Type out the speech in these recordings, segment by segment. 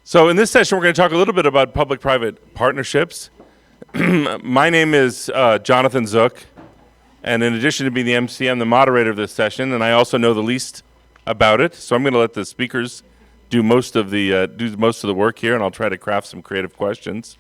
So in this session, we're going to talk a little bit about public-private partnerships. My name is Jonathan Zuck, and in addition to being the MC, I'm the moderator of this session, and I also know the least about it. So I'm going to let the speakers do most of the work here, and I'll try to craft some creative questions.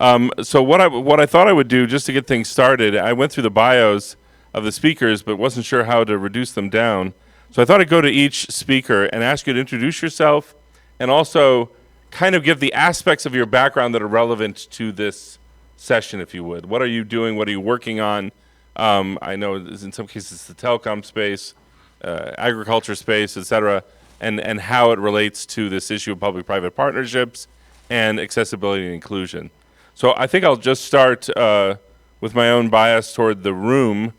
So what I thought I would do, just to get things started, I went through the bios of the speakers, but wasn't sure how to reduce them down. So I thought I'd go to each speaker and ask you to introduce yourself, and also kind of give the aspects of your background that are relevant to this session, if you would. What are you doing? What are you working on? I know in some cases it's the telecom space, agriculture space, et cetera, and how it relates to this issue of public-private partnerships and accessibility and inclusion. So I think I'll just start with my own bias toward the room,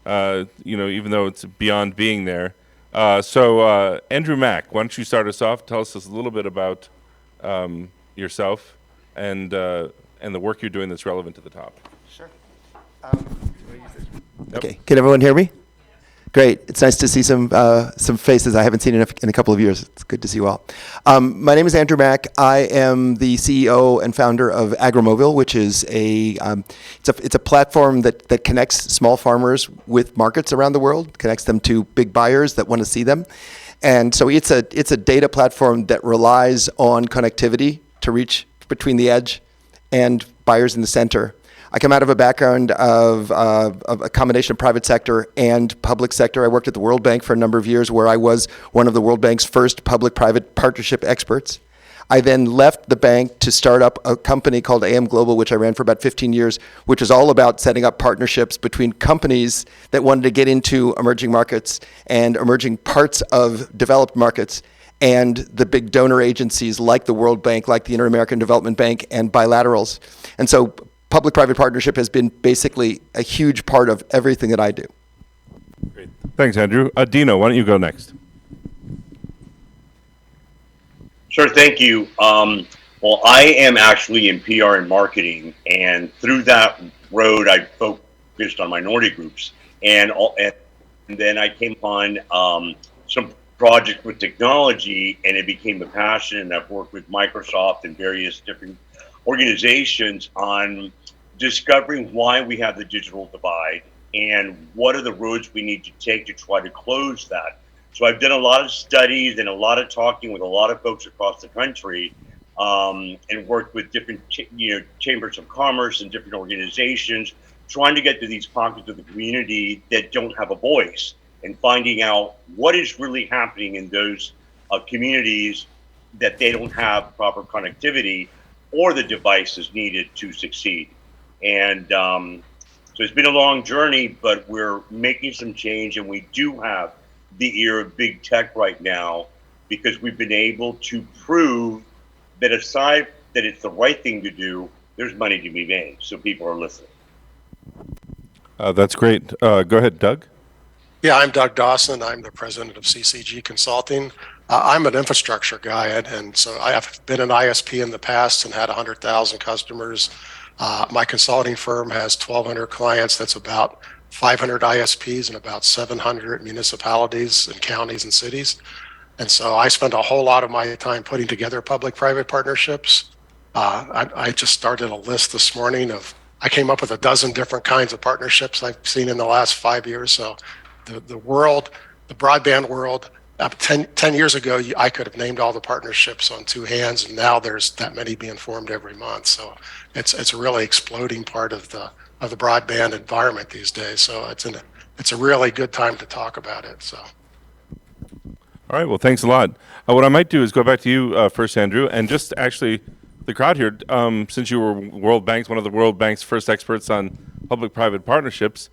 even though it's beyond being there. So Andrew Mack, why don't you start us off? Tell us a little bit about yourself and the work you're doing that's relevant to the top. Sure. Yep. Okay, can everyone hear me? Great. It's nice to see some faces I haven't seen in a couple of years. It's good to see you all. My name is Andrew Mack. I am the CEO and founder of AGROMOVIL, which is it's a platform that connects small farmers with markets around the world, connects them to big buyers that want to see them. And so it's a data platform that relies on connectivity to reach between the edge and buyers in the center. I come out of a background of a combination of private sector and public sector. I worked at the World Bank for a number of years, where I was one of the World Bank's first public-private partnership experts. I then left the bank to start up a company called AM Global, which I ran for about 15 years, which was all about setting up partnerships between companies that wanted to get into emerging markets and emerging parts of developed markets, and the big donor agencies like the World Bank, like the Inter-American Development Bank, and bilaterals. And so public-private partnership has been basically a huge part of everything that I do. Great. Thanks, Andrew. Dino, why don't you go next? Sure, thank you. Well, I am actually in PR and marketing, and through that road, I focused on minority groups, and then I came upon some project with technology, and it became a passion, and I've worked with Microsoft and various different organizations on discovering why we have the digital divide and what are the roads we need to take to try to close that. So I've done a lot of studies and a lot of talking with a lot of folks across the country, and worked with different chambers of commerce and different organizations, trying to get to these pockets of the community that don't have a voice, and finding out what is really happening in those communities that they don't have proper connectivity or the devices needed to succeed. And so it's been a long journey, but we're making some change, and we do have the ear of big tech right now, because we've been able to prove that aside that it's the right thing to do, there's money to be made, so people are listening. That's great. Go ahead, Doug. Yeah, I'm Doug Dawson. I'm the president of CCG Consulting. I'm an infrastructure guy, and so I have been an ISP in the past and had 100,000 customers. My consulting firm has 1,200 clients. That's about 500 ISPs and about 700 municipalities and counties and cities. And so I spend a whole lot of my time putting together public-private partnerships. I just started a list this morning I came up with a dozen different kinds of partnerships I've seen in the last 5 years. So the broadband world, 10 years ago, I could have named all the partnerships on two hands, and now there's that many being formed every month. So it's a really exploding part of the broadband environment these days. So it's a really good time to talk about it. So. All right. Well, thanks a lot. What I might do is go back to you first, Andrew, and just actually the crowd here, since you were one of the World Bank's first experts on public-private partnerships,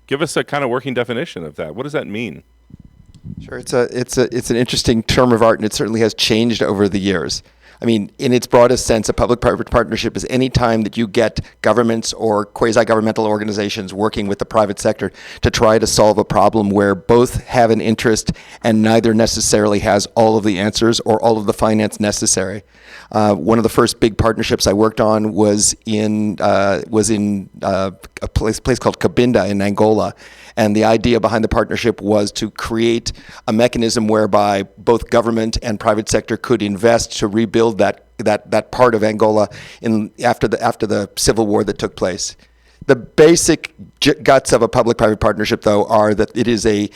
give us a kind of working definition of that. What does that mean? Sure, it's an interesting term of art, and it certainly has changed over the years. I mean, in its broadest sense, a public-private partnership is any time that you get governments or quasi-governmental organizations working with the private sector to try to solve a problem where both have an interest and neither necessarily has all of the answers or all of the finance necessary. One of the first big partnerships I worked on was in a place called Cabinda in Angola. And the idea behind the partnership was to create a mechanism whereby both government and private sector could invest to rebuild that part of Angola after the civil war that took place. The basic guts of a public-private partnership, though, are that it is a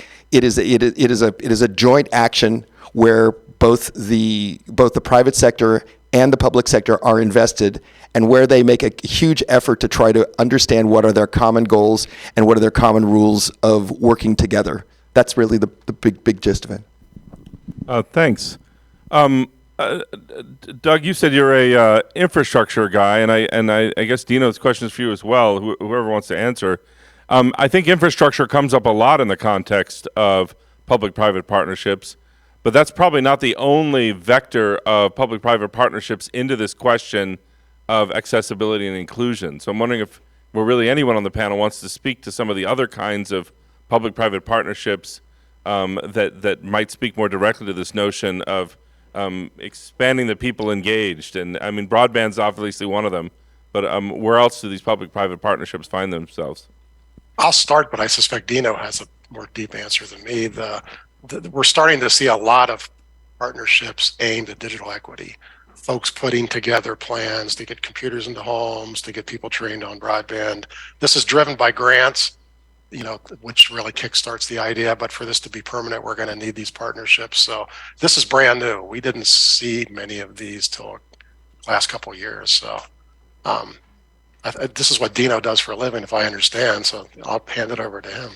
joint action where both the private sector and the public sector are invested, and where they make a huge effort to try to understand what are their common goals and what are their common rules of working together. That's really the big gist of it. Thanks. Doug, you said you're a infrastructure guy, and I guess Dino's question is for you as well, whoever wants to answer. I think infrastructure comes up a lot in the context of public-private partnerships, but that's probably not the only vector of public-private partnerships into this question of accessibility and inclusion. So I'm wondering if anyone on the panel wants to speak to some of the other kinds of public-private partnerships that might speak more directly to this notion of expanding the people engaged. And I mean, broadband's obviously one of them, but where else do these public-private partnerships find themselves? I'll start, but I suspect Dino has a more deep answer than me. We're starting to see a lot of partnerships aimed at digital equity. Folks putting together plans to get computers into homes, to get people trained on broadband. This is driven by grants, which really kickstarts the idea. But for this to be permanent, we're going to need these partnerships. So this is brand new. We didn't see many of these till the last couple of years. So this is what Dino does for a living, if I understand. So I'll hand it over to him.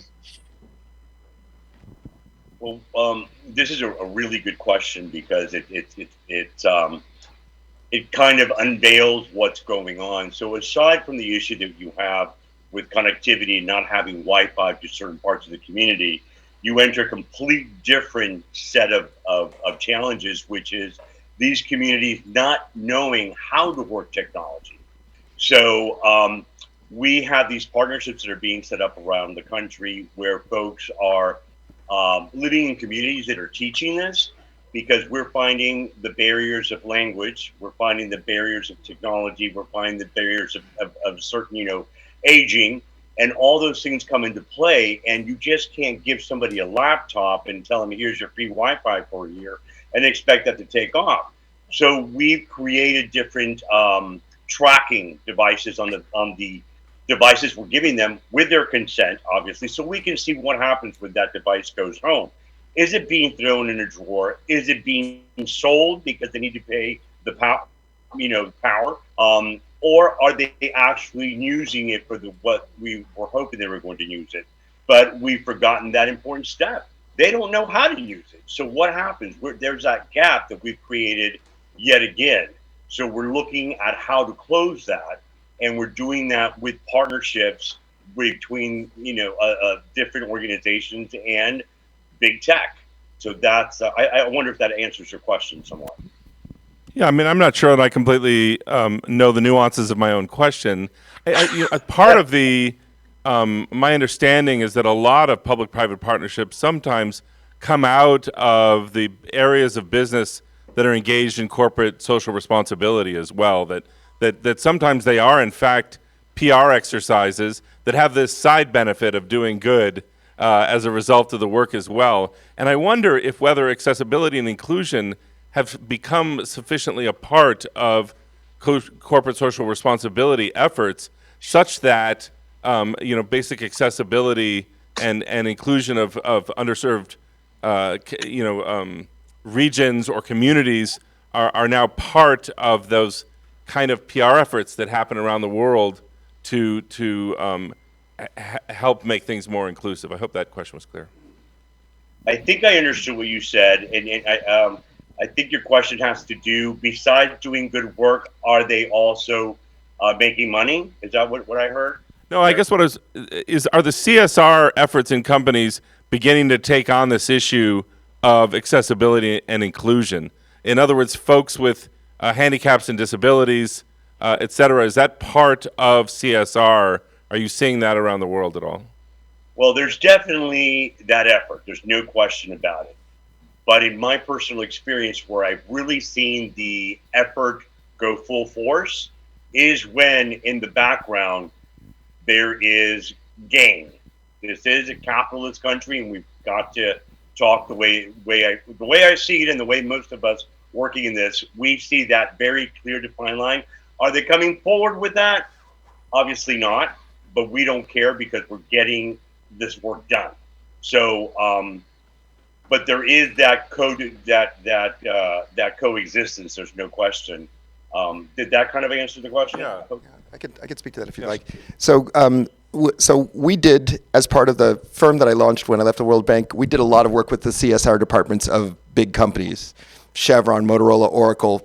Well, this is a really good question because it kind of unveils what's going on. So aside from the issue that you have with connectivity and not having Wi-Fi to certain parts of the community, you enter a complete different set of challenges, which is these communities not knowing how to work technology. So we have these partnerships that are being set up around the country where folks are living in communities that are teaching this, because we're finding the barriers of language, we're finding the barriers of technology, we're finding the barriers of certain, aging, and all those things come into play. And you just can't give somebody a laptop and tell them, here's your free Wi-Fi for a year, and expect that to take off. So we've created different tracking devices on the devices we're giving them with their consent, obviously, so we can see what happens when that device goes home. Is it being thrown in a drawer? Is it being sold because they need to pay the power? Or are they actually using it for what we were hoping they were going to use it? But we've forgotten that important step. They don't know how to use it. So what happens? There's that gap that we've created yet again. So we're looking at how to close that. And we're doing that with partnerships between, different organizations and big tech. So that's, I wonder if that answers your question somewhat. Yeah, I mean, I'm not sure that I completely know the nuances of my own question. Part of my understanding is that a lot of public-private partnerships sometimes come out of the areas of business that are engaged in corporate social responsibility as well, that sometimes they are, in fact, PR exercises that have this side benefit of doing good as a result of the work as well. And I wonder if whether accessibility and inclusion have become sufficiently a part of corporate social responsibility efforts such that, basic accessibility and inclusion of underserved, regions or communities are now part of those kind of PR efforts that happen around the world to help make things more inclusive. I hope that question was clear. I think I understood what you said, and I think your question has to do, besides doing good work, are they also making money? Is that what I heard? No, I guess what are the CSR efforts in companies beginning to take on this issue of accessibility and inclusion? In other words, folks with handicaps and disabilities, et cetera. Is that part of CSR? Are you seeing that around the world at all? Well, there's definitely that effort. There's no question about it. But in my personal experience, where I've really seen the effort go full force is when in the background there is gain. This is a capitalist country, and we've got to talk the way I see it, and the way most of us working in this, we see that very clear defined line. Are they coming forward with that? Obviously not, but we don't care because we're getting this work done. So, but there is that that coexistence. There's no question. Did that kind of answer the question? Yeah. I could speak to that if you'd like. So, so we did, as part of the firm that I launched when I left the World Bank, we did a lot of work with the CSR departments of big companies, Chevron, Motorola, Oracle,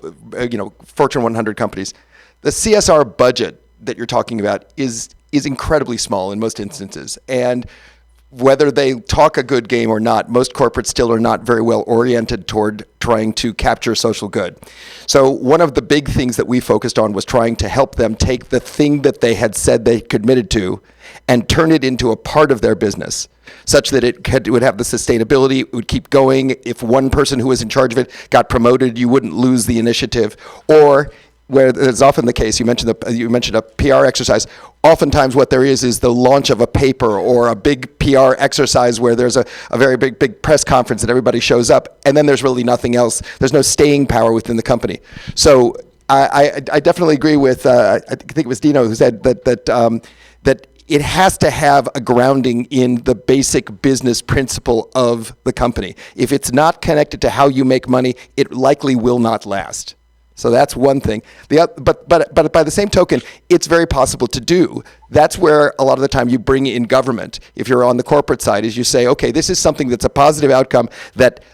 Fortune 100 companies. The CSR budget that you're talking about is incredibly small in most instances, and whether they talk a good game or not, most corporates still are not very well oriented toward trying to capture social good. So one of the big things that we focused on was trying to help them take the thing that they had said they committed to and turn it into a part of their business, such that it would have the sustainability, it would keep going. If one person who was in charge of it got promoted, you wouldn't lose the initiative. Or where it's often the case, you mentioned a PR exercise. Oftentimes what there is the launch of a paper or a big PR exercise where there's a very big press conference and everybody shows up, and then there's really nothing else. There's no staying power within the company. So I definitely agree with, I think it was Dino who said that it has to have a grounding in the basic business principle of the company. If it's not connected to how you make money, it likely will not last. So that's one thing. But by the same token, it's very possible to do. That's where a lot of the time you bring in government. If you're on the corporate side, is you say, okay, this is something that's a positive outcome that,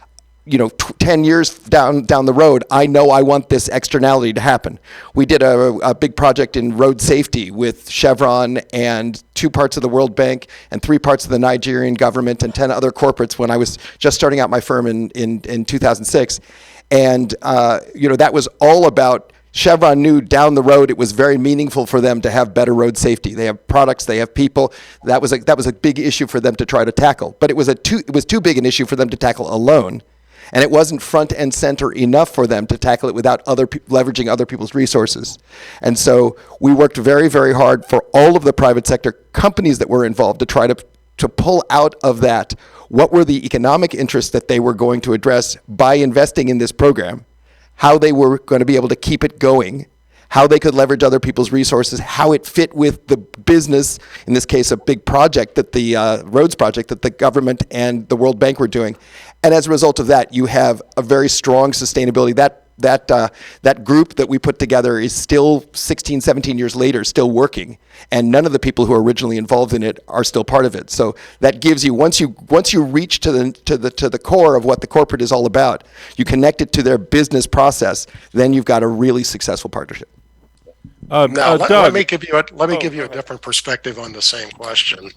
10 years down the road, I know I want this externality to happen. We did a big project in road safety with Chevron and 2 parts of the World Bank and 3 parts of the Nigerian government and 10 other corporates when I was just starting out my firm in 2006. And that was all about, Chevron knew down the road it was very meaningful for them to have better road safety. They have products, they have people. That was a big issue for them to try to tackle. But it was too big an issue for them to tackle alone. And it wasn't front and center enough for them to tackle it without leveraging other people's resources. And so we worked very, very hard for all of the private sector companies that were involved to try to pull out of that what were the economic interests that they were going to address by investing in this program, how they were going to be able to keep it going, how they could leverage other people's resources, how it fit with the business, in this case a big project, that the roads project that the government and the World Bank were doing. And as a result of that, you have a very strong sustainability. That group that we put together is still 16, 17 years later, still working, and none of the people who are originally involved in it are still part of it. So that gives you, once you reach to the core of what the corporate is all about, you connect it to their business process, then you've got a really successful partnership. Let me give you a different perspective on the same question.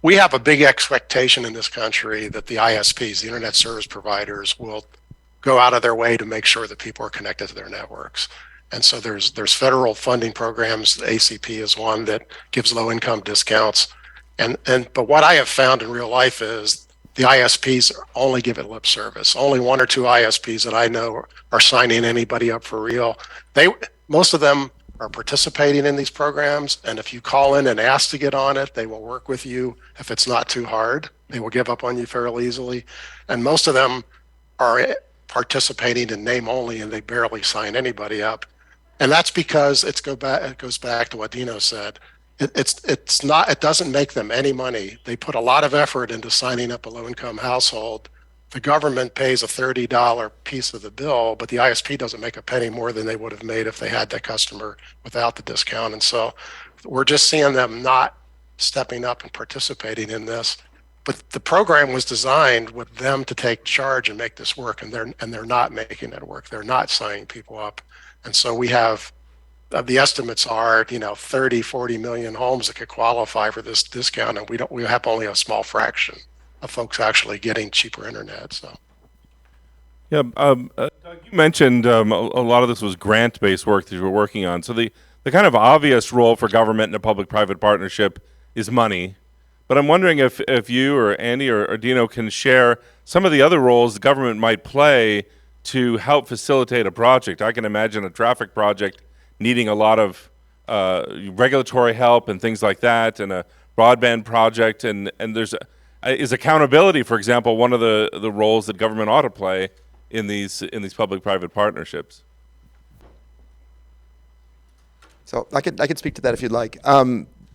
We have a big expectation in this country that the ISPs, the internet service providers, will go out of their way to make sure that people are connected to their networks. And so there's federal funding programs. The ACP is one that gives low income discounts. But what I have found in real life is the ISPs only give it lip service. Only 1 or 2 ISPs that I know are signing anybody up for real. Most of them are participating in these programs, and if you call in and ask to get on it, they will work with you. If it's not too hard, they will give up on you fairly easily. And most of them are participating in name only, and they barely sign anybody up. And that's because it goes back to what Dino said. It doesn't make them any money. They put a lot of effort into signing up a low-income household. The government pays a $30 piece of the bill, but the ISP doesn't make a penny more than they would have made if they had that customer without the discount. And so we're just seeing them not stepping up and participating in this. But the program was designed with them to take charge and make this work, and they're not making it work. They're not signing people up. And so we have, the estimates are, 30, 40 million homes that could qualify for this discount, and we have only a small fraction of folks actually getting cheaper internet. So Yeah, Doug, you mentioned a lot of this was grant-based work that you were working on. So the kind of obvious role for government in a public-private partnership is money. But I'm wondering if you or Andy or Dino can share some of the other roles the government might play to help facilitate a project. I can imagine a traffic project needing a lot of regulatory help and things like that, and a broadband project, and there's is accountability, for example, one of the roles that government ought to play in these public-private partnerships. So I could speak to that if you'd like.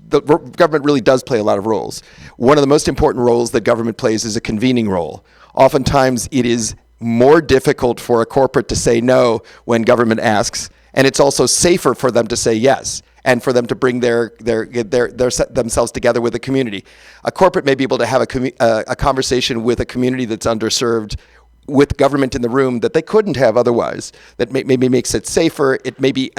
The government really does play a lot of roles. One of the most important roles that government plays is a convening role. Oftentimes it is more difficult for a corporate to say no when government asks, and it's also safer for them to say yes, and for them to bring themselves together with the community. A corporate may be able to have a conversation with a community that's underserved with government in the room that they couldn't have otherwise. That maybe makes it safer. It maybe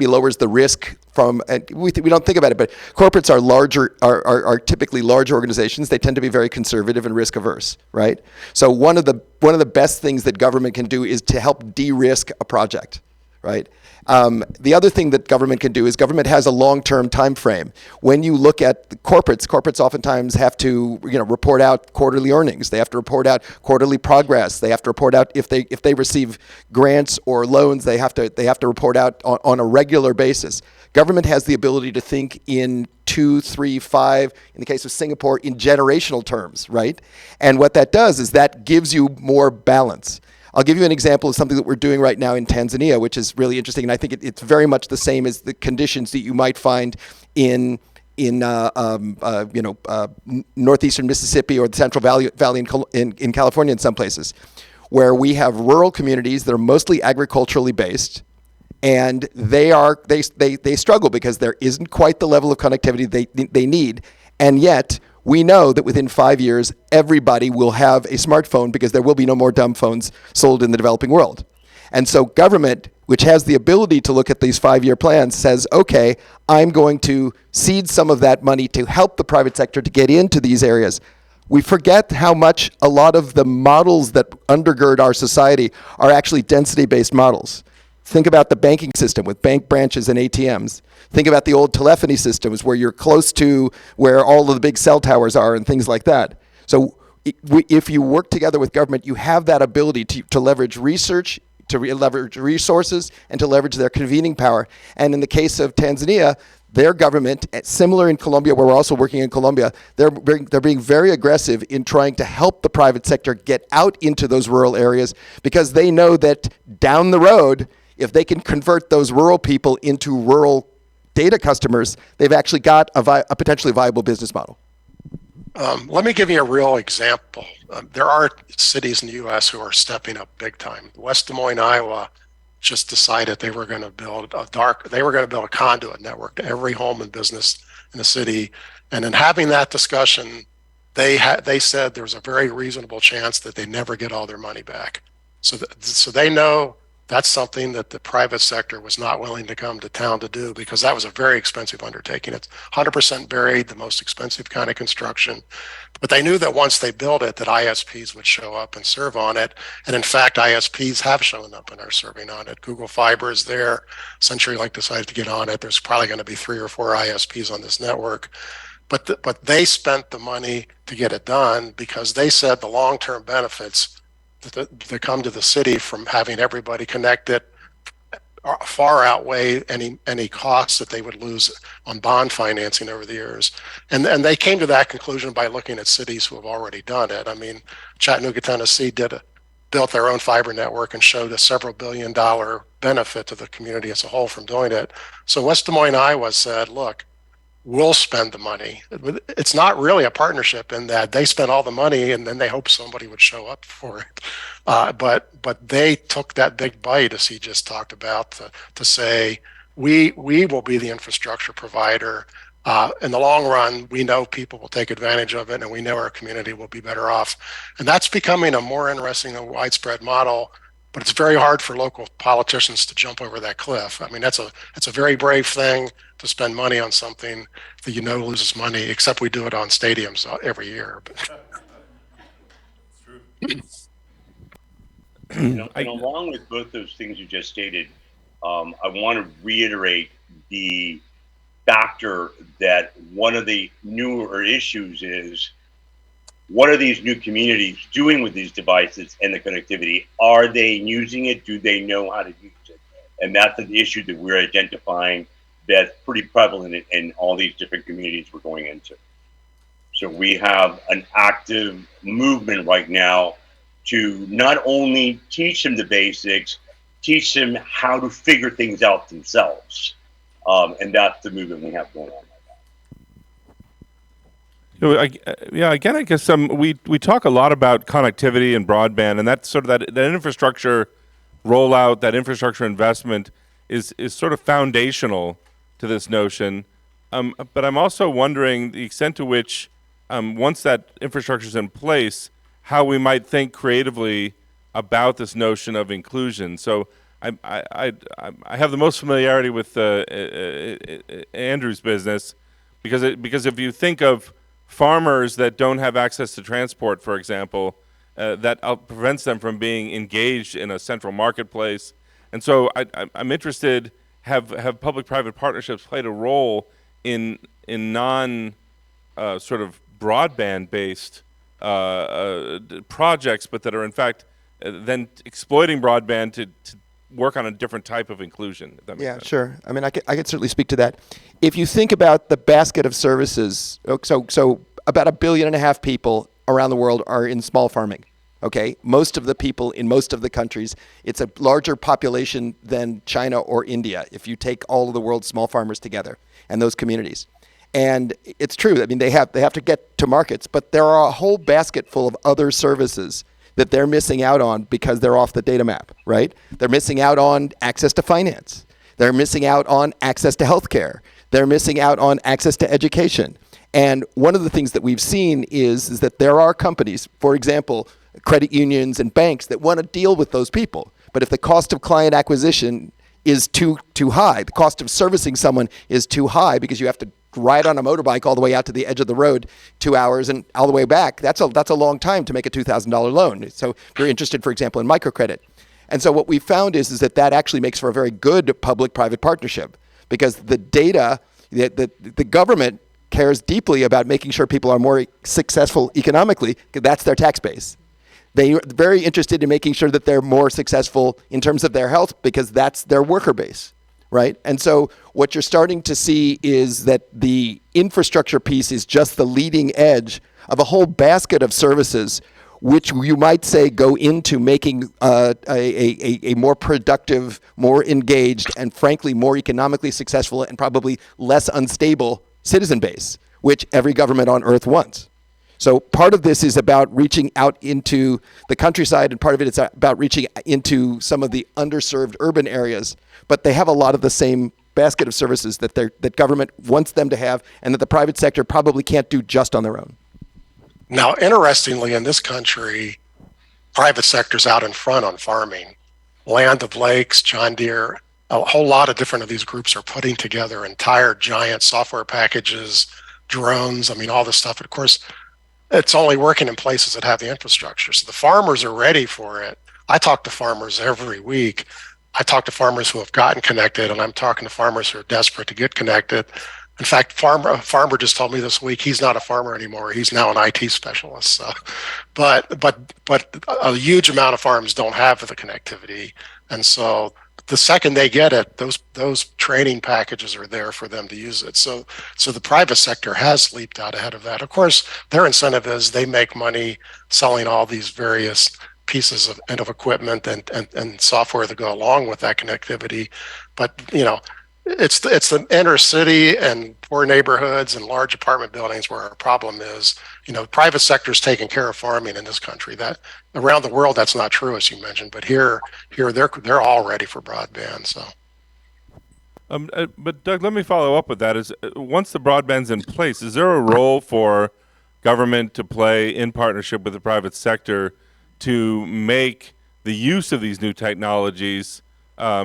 lowers the risk from. We don't think about it, but corporates are larger, are typically large organizations. They tend to be very conservative and risk averse, right? So one of the best things that government can do is to help de-risk a project, right? The other thing that government can do is government has a long-term time frame. When you look at corporates oftentimes have to report out quarterly earnings. They have to report out quarterly progress. They have to report out if they receive grants or loans. They have to report out on a regular basis. Government has the ability to think in 2, 3, 5, in the case of Singapore, in generational terms, right? And what that does is that gives you more balance. I'll give you an example of something that we're doing right now in Tanzania, which is really interesting, and I think it's very much the same as the conditions that you might find in northeastern Mississippi or the Central Valley in California in some places, where we have rural communities that are mostly agriculturally based, and they struggle because there isn't quite the level of connectivity they need, and yet we know that within 5 years, everybody will have a smartphone because there will be no more dumb phones sold in the developing world. And so government, which has the ability to look at these 5-year plans, says, okay, I'm going to seed some of that money to help the private sector to get into these areas. We forget how much a lot of the models that undergird our society are actually density-based models. Think about the banking system with bank branches and ATMs. Think about the old telephony systems where you're close to where all of the big cell towers are and things like that. So if you work together with government, you have that ability to leverage research, to leverage resources, and to leverage their convening power. And in the case of Tanzania, their government, similar in Colombia, where we're also working in Colombia, they're being very aggressive in trying to help the private sector get out into those rural areas because they know that down the road, if they can convert those rural people into rural data customers, they've actually got a potentially viable business model. Let me give you a real example. There are cities in the U.S. who are stepping up big time. West Des Moines, Iowa, just decided they were going to build a conduit network to every home and business in the city. And in having that discussion, they said there was a very reasonable chance that they never get all their money back. So they know that's something that the private sector was not willing to come to town to do because that was a very expensive undertaking. It's 100% buried, the most expensive kind of construction. But they knew that once they built it, that ISPs would show up and serve on it. And in fact, ISPs have shown up and are serving on it. Google Fiber is there. CenturyLink decided to get on it. There's probably going to be 3 or 4 ISPs on this network. But they spent the money to get it done because they said the long-term benefits that come to the city from having everybody connected far outweigh any costs that they would lose on bond financing over the years. And they came to that conclusion by looking at cities who have already done it. I mean, Chattanooga, Tennessee built their own fiber network and showed a several $billion benefit to the community as a whole from doing it. So West Des Moines, Iowa said, look, we'll spend the money. It's not really a partnership in that they spent all the money and then they hope somebody would show up for it. But they took that big bite, as he just talked about, to say, we will be the infrastructure provider. In the long run, we know people will take advantage of it and we know our community will be better off. And that's becoming a more interesting and widespread model. But it's very hard for local politicians to jump over that cliff. I mean, it's a very brave thing to spend money on something that loses money, except we do it on stadiums every year. And along with both those things you just stated, I want to reiterate the factor that one of the newer issues is, what are these new communities doing with these devices and the connectivity? Are they using it? Do they know how to use it? And that's an issue that we're identifying that's pretty prevalent in all these different communities we're going into. So we have an active movement right now to not only teach them the basics, teach them how to figure things out themselves. And that's the movement we have going on. Again, I guess we talk a lot about connectivity and broadband, and that's sort of that infrastructure rollout, that infrastructure investment is sort of foundational to this notion. But I'm also wondering the extent to which, once that infrastructure is in place, how we might think creatively about this notion of inclusion. So I have the most familiarity with Andrew's business because if you think of farmers that don't have access to transport, for example, that prevents them from being engaged in a central marketplace. And so I'm interested, have public-private partnerships played a role in non sort of broadband-based projects, but that are in fact then exploiting broadband to work on a different type of inclusion? If that makes sense. Sure. I mean, I could certainly speak to that. If you think about the basket of services, so about 1.5 billion people around the world are in small farming. Okay, most of the people in most of the countries, it's a larger population than China or India if you take all of the world's small farmers together and those communities. And it's true. I mean, they have to get to markets, but there are a whole basket full of other services that they're missing out on because they're off the data map, right? They're missing out on access to finance. They're missing out on access to healthcare. They're missing out on access to education. And one of the things that we've seen is that there are companies, for example, credit unions and banks, that want to deal with those people. But if the cost of client acquisition is too high, the cost of servicing someone is too high because you have to ride on a motorbike all the way out to the edge of the road 2 hours and all the way back, that's a long time to make a $2,000 loan. So if you're interested, for example, in microcredit. And so what we found is that actually makes for a very good public-private partnership because the data, the government cares deeply about making sure people are more successful economically because that's their tax base. They're very interested in making sure that they're more successful in terms of their health because that's their worker base. Right? And so what you're starting to see is that the infrastructure piece is just the leading edge of a whole basket of services which you might say go into making a more productive, more engaged, and frankly more economically successful and probably less unstable citizen base, which every government on earth wants. So part of this is about reaching out into the countryside, and part of it is about reaching into some of the underserved urban areas. But they have a lot of the same basket of services that government wants them to have, and that the private sector probably can't do just on their own. Now, interestingly, in this country, private sector's out in front on farming. Land of Lakes, John Deere, a whole lot of different of these groups are putting together entire giant software packages, drones, I mean, all this stuff. Of course, it's only working in places that have the infrastructure. So the farmers are ready for it. I talk to farmers every week. I talk to farmers who have gotten connected, and I'm talking to farmers who are desperate to get connected. In fact, a farmer just told me this week he's not a farmer anymore. He's now an IT specialist. So, but a huge amount of farms don't have the connectivity, and so the second they get it, those training packages are there for them to use it. So the private sector has leaped out ahead of that. Of course, their incentive is they make money selling all these various pieces of equipment and software that go along with that connectivity. But it's the inner city and poor neighborhoods and large apartment buildings where our problem is. The private sector is taking care of farming in this country. That around the world, that's not true, as you mentioned. But here they're all ready for broadband. So. But Doug, let me follow up with that. Is once the broadband's in place, is there a role for government to play in partnership with the private sector to make the use of these new technologies? I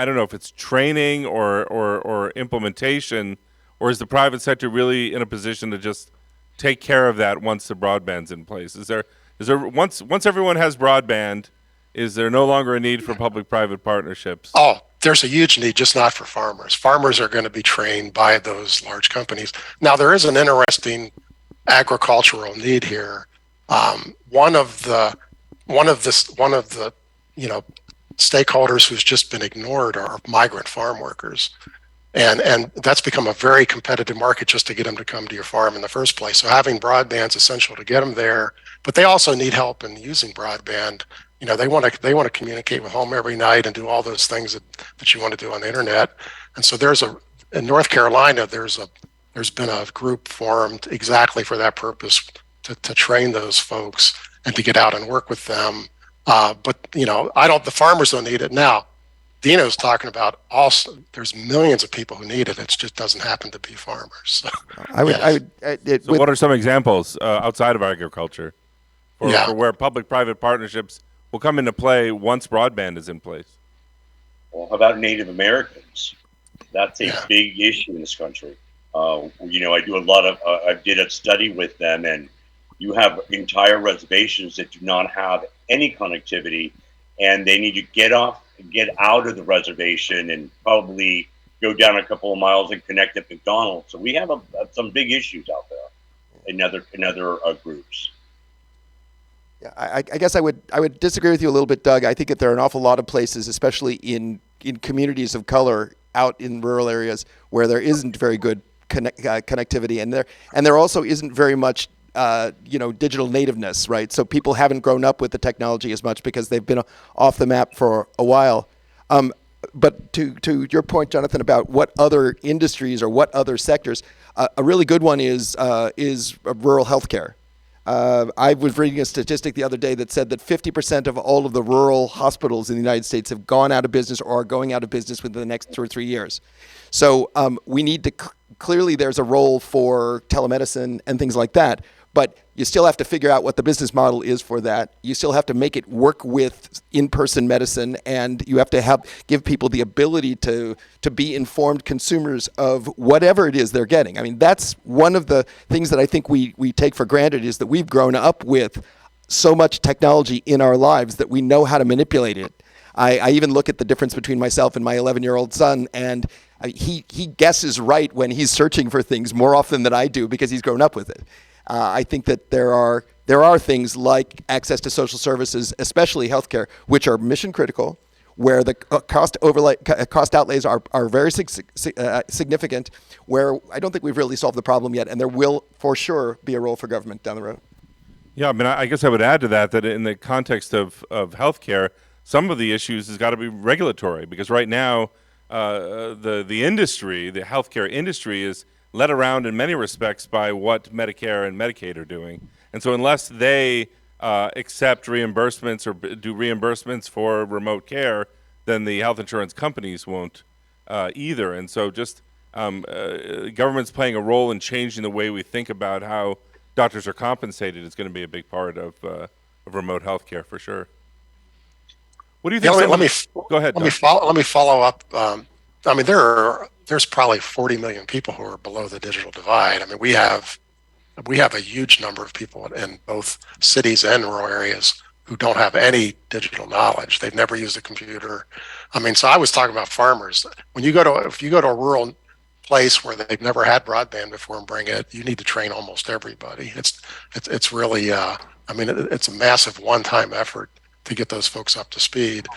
don't know if it's training or implementation, or is the private sector really in a position to just take care of that once the broadband's in place? Is there once everyone has broadband, is there no longer a need for public-private partnerships? Oh, there's a huge need, just not for farmers. Farmers are going to be trained by those large companies. Now, there is an interesting agricultural need here. One of the stakeholders who's just been ignored are migrant farm workers. And that's become a very competitive market just to get them to come to your farm in the first place. So having broadband is essential to get them there, but they also need help in using broadband. They want to communicate with home every night and do all those things that you want to do on the internet. And so in North Carolina, there's been a group formed exactly for that purpose to train those folks and to get out and work with them. But the farmers don't need it now. Dino's talking about also there's millions of people who need it. It just doesn't happen to be farmers. So, what are some examples outside of agriculture for where public-private partnerships will come into play once broadband is in place? Well, how about Native Americans? That's a big issue in this country. I do a lot of, I did a study with them, and you have entire reservations that do not have any connectivity, and they need to get out of the reservation and probably go down a couple of miles and connect at McDonald's. So we have some big issues out there in other groups. Yeah, I guess I would disagree with you a little bit, Doug. I think that there are an awful lot of places, especially in communities of color out in rural areas, where there isn't very good connectivity, and there also isn't very much digital nativeness, right? So people haven't grown up with the technology as much because they've been off the map for a while. But to your point, Jonathan, about what other industries or what other sectors, a really good one is rural healthcare. I was reading a statistic the other day that said that 50% of all of the rural hospitals in the United States have gone out of business or are going out of business within the next 2 or 3 years. So we need to clearly there's a role for telemedicine and things like that, but you still have to figure out what the business model is for that. You still have to make it work with in-person medicine, and you have to give people the ability to be informed consumers of whatever it is they're getting. I mean, that's one of the things that I think we take for granted, is that we've grown up with so much technology in our lives that we know how to manipulate it. I even look at the difference between myself and my 11-year-old son, and he guesses right when he's searching for things more often than I do because he's grown up with it. I think that there are things like access to social services, especially healthcare, which are mission critical, where the cost outlays are very significant, where I don't think we've really solved the problem yet, and there will for sure be a role for government down the road. Yeah, I mean, I guess I would add to that in the context of healthcare, some of the issues has got to be regulatory, because right now the industry, the healthcare industry, is led around in many respects by what Medicare and Medicaid are doing. And so unless they accept reimbursements or do reimbursements for remote care, then the health insurance companies won't either. And so just government's playing a role in changing the way we think about how doctors are compensated is going to be a big part of remote health care for sure. What do you think? Go ahead. Let me follow up. I mean, there's probably 40 million people who are below the digital divide. I mean, we have a huge number of people in both cities and rural areas who don't have any digital knowledge. They've never used a computer. I mean, so I was talking about farmers. If you go to a rural place where they've never had broadband before and bring it, you need to train almost everybody. It's really it's a massive one-time effort to get those folks up to speed.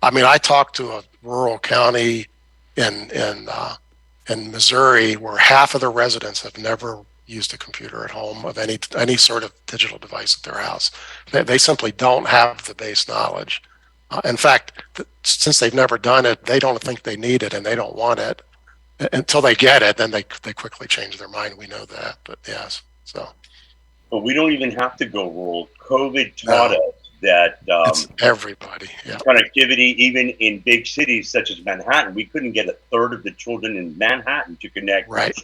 I mean, I talked to a rural county in Missouri where half of the residents have never used a computer at home of any sort of digital device at their house. They simply don't have the base knowledge. In fact, since they've never done it, they don't think they need it and they don't want it until they get it. Then they quickly change their mind. We know that, but yes. So, but we don't even have to go rural. COVID taught us that it's everybody. Yeah. Connectivity, even in big cities such as Manhattan, we couldn't get a third of the children in Manhattan to connect. Right.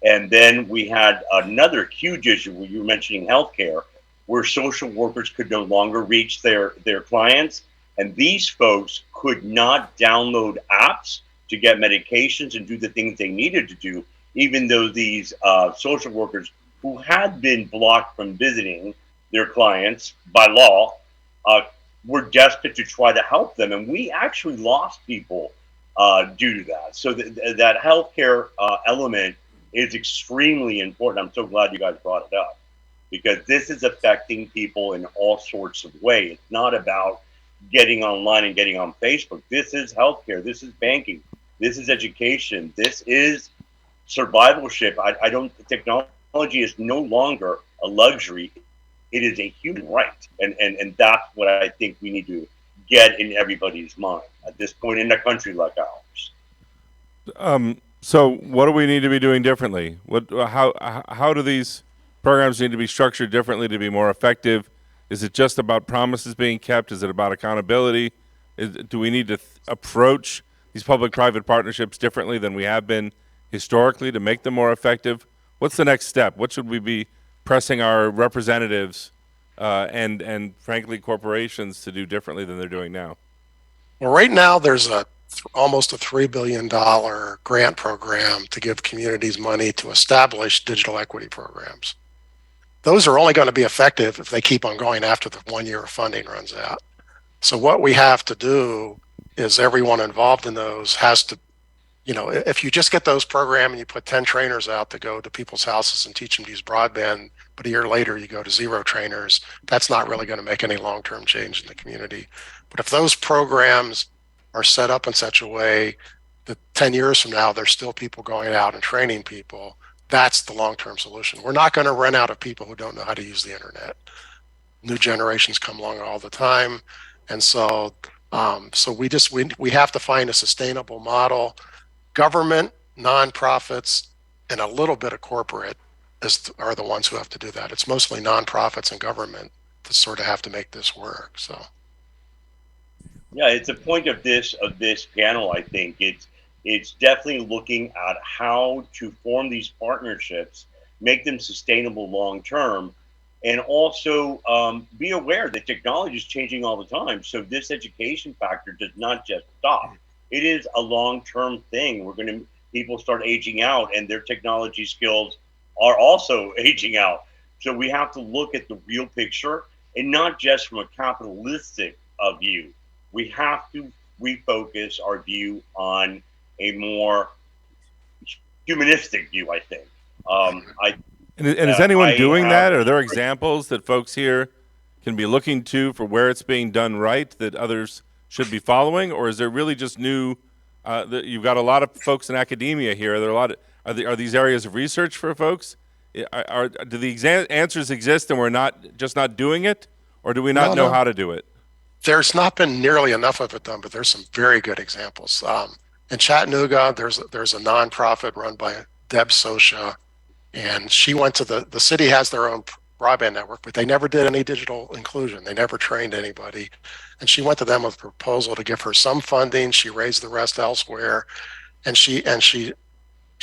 And then we had another huge issue where you were mentioning healthcare, where social workers could no longer reach their clients. And these folks could not download apps to get medications and do the things they needed to do, even though these social workers who had been blocked from visiting their clients by law were desperate to try to help them, and we actually lost people due to that. So that healthcare element is extremely important. I'm so glad you guys brought it up, because this is affecting people in all sorts of ways. It's not about getting online and getting on Facebook. This is healthcare. This is banking. This is education. This is survivalship. I don't. Technology is no longer a luxury. It is a human right, and that's what I think we need to get in everybody's mind at this point in a country like ours. So what do we need to be doing differently? How do these programs need to be structured differently to be more effective? Is it just about promises being kept? Is it about accountability? Do we need to approach these public-private partnerships differently than we have been historically to make them more effective? What's the next step? What should we be pressing our representatives and frankly corporations to do differently than they're doing now? Well, right now there's almost a $3 billion grant program to give communities money to establish digital equity programs. Those are only going to be effective if they keep on going after the 1 year of funding runs out. So what we have to do is everyone involved in those has to, if you just get those programs and you put 10 trainers out to go to people's houses and teach them to use broadband, but a year later you go to 0 trainers, that's not really going to make any long-term change in the community. But if those programs are set up in such a way that 10 years from now, there's still people going out and training people, that's the long-term solution. We're not going to run out of people who don't know how to use the internet. New generations come along all the time. And so we have to find a sustainable model. Government, nonprofits, and a little bit of corporate are the ones who have to do that. It's mostly nonprofits and government that sort of have to make this work. So, yeah, it's a point of this panel. I think it's definitely looking at how to form these partnerships, make them sustainable long term, and also be aware that technology is changing all the time. So this education factor does not just stop. It is a long-term thing. People start aging out, and their technology skills are also aging out. So we have to look at the real picture, and not just from a capitalistic view. We have to refocus our view on a more humanistic view, I think. And is anyone doing that? Are there examples that folks here can be looking to for where it's being done right that others should be following, or is there really just new? You've got a lot of folks in academia here. Are these areas of research for folks? Do the answers exist and we're not doing it, or do we not know how to do it? There's not been nearly enough of it done, but there's some very good examples. In Chattanooga, there's a nonprofit run by Deb Sosha, and she went to the city has their own broadband network, but they never did any digital inclusion. They never trained anybody. And she went to them with a proposal to give her some funding. She raised the rest elsewhere. And she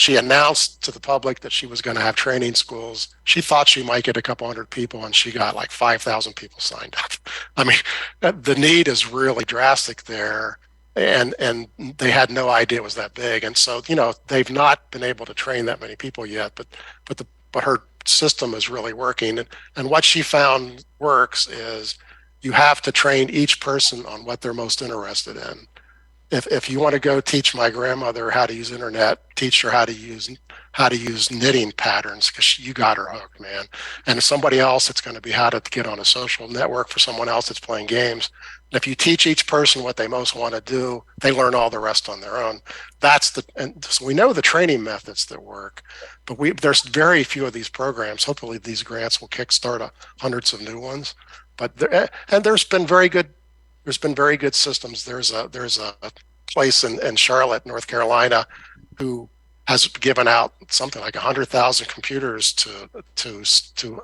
announced to the public that she was going to have training schools. She thought she might get a couple hundred people, and she got like 5,000 people signed up. I mean, the need is really drastic there. And they had no idea it was that big. And so, they've not been able to train that many people yet, but her system is really working. And what she found works is you have to train each person on what they're most interested in. If you want to go teach my grandmother how to use internet, teach her how to use knitting patterns, because you got her hooked, man. And if somebody else, it's going to be how to get on a social network for someone else that's playing games. And if you teach each person what they most want to do, they learn all the rest on their own. And so we know the training methods that work, but there's very few of these programs. Hopefully these grants will kickstart hundreds of new ones. But there's been very good systems. There's a place in Charlotte, North Carolina, who has given out something like 100,000 computers to